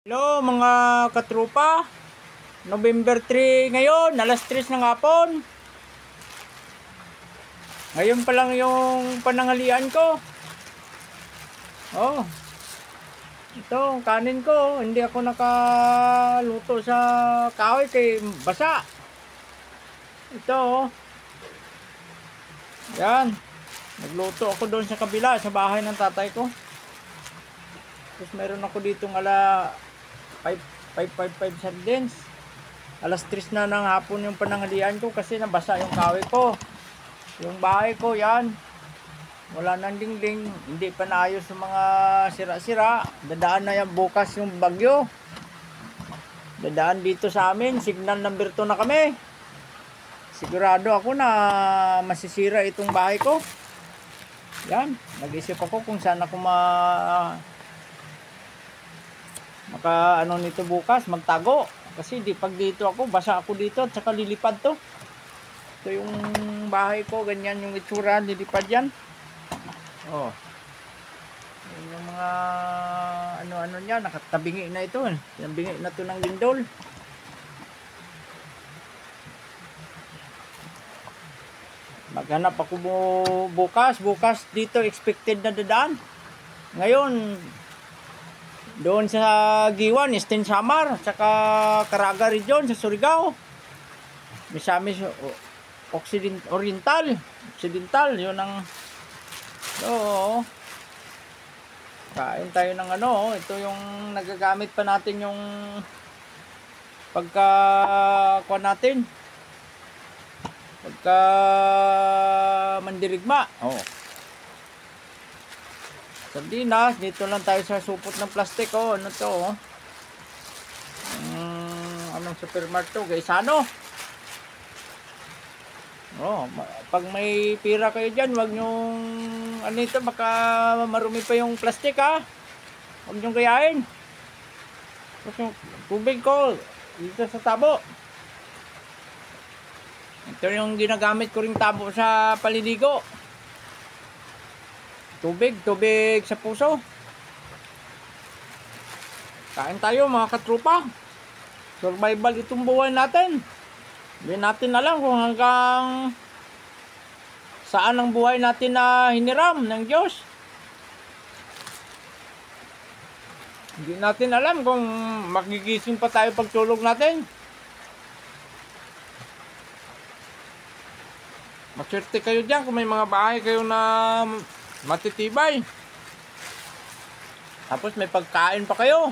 Hello mga katrupa, November 3 ngayon, alas 3 ng hapon. Ngayon pa lang yung pananghalian ko. Oh, ito kanin ko, hindi ako nakaluto sa kahoy kay basa. Ito oh. Yan, nagluto ako doon sa kabila, sa bahay ng tatay ko. Tapos meron ako ditong 555 sardines. Alas 3 na ng hapon yung pananghalian ko kasi nabasa yung kahoy ko. Yung bahay ko yan, wala nang dingding, hindi pa naayos yung mga sira-sira. Dadaan na yan bukas yung bagyo. Dadaan dito sa amin, signal number 2 na kami. Sigurado ako na masisira itong bahay ko. Yan, nag-isip ako kung saan ako ano nito bukas, magtago. Kasi pag dito ako, basa ako dito at saka lilipad to. Ito yung bahay ko, ganyan yung itsura, lilipad yan. Oh. Yung mga ano niya, nakatabingi na ito. Tabingi na to ng lindol. Maghanap ako bukas dito expected na dadaan. Ngayon, doon sa Giwan, Eastern Samar, saka Caraga Region sa Surigao. Misamis Occidental, yun ang kain tayo ng ito yung nagagamit pa natin yung pagka natin. Pagka mandirigma. Sardinas, dito lang tayo sa supot ng plastic. Ano to? Anong supermarket to? Gaisano. Pag may pira kayo dyan, wag nyong baka marumi pa yung plastic ha. Wag nyong gayahin. Tapos yung tubig ko dito sa tabo. Ito yung ginagamit ko ring tabo sa paliligo. Tubig sa puso. Kain tayo mga katrupa. Survival itong buhay natin. Hindi natin alam kung hanggang saan ang buhay natin na hiniram ng Diyos. Hindi natin alam kung magigising pa tayo pagtulog natin. Maswerte kayo dyan kung may mga bahay kayo na matitibay. Tapos may pagkain pa kayo.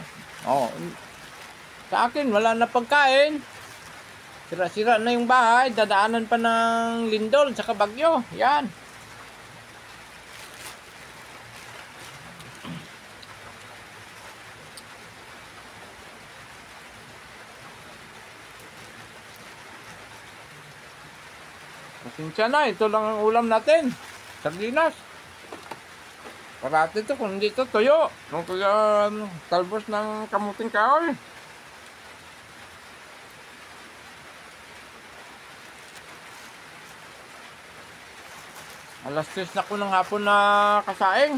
Sa akin wala na pagkain. Sira-sira na yung bahay, dadaanan pa ng lindol sa bagyo. Yan. Pasensya na, ito lang ang ulam natin. Sardinas. Parati ito, kung hindi ito, tuyo. Kung kaya talbos ng kamuting kahoy. Alas 3 na ko ng hapon na kasaing.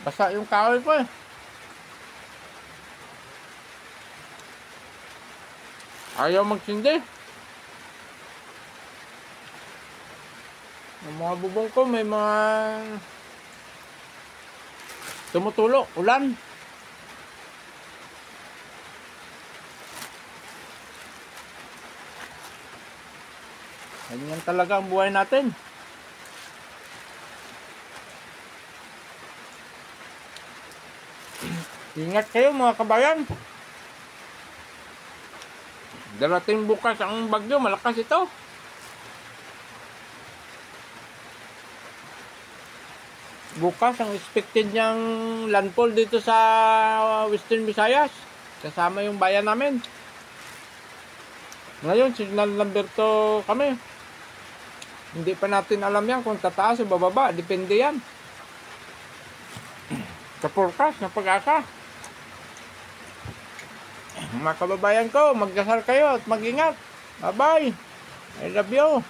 Basa yung kahoy ko eh. Ayaw magsindi. Yung mga bubong ko may mga tumutulo, ulan. Ganyan talaga ang buhay natin. Ingat kayo mga kabayan. Darating bukas ang bagyo, malakas ito. Bukas ang expected niyang landfall dito sa Western Visayas. Kasama yung bayan namin. Ngayon, signal number 2 kami. Hindi pa natin alam yan kung tataas o bababa. Depende yan. Sa forecast ng Pag-asa. Mga kababayan ko, magdasal kayo at mag-ingat. Bye-bye. I love you.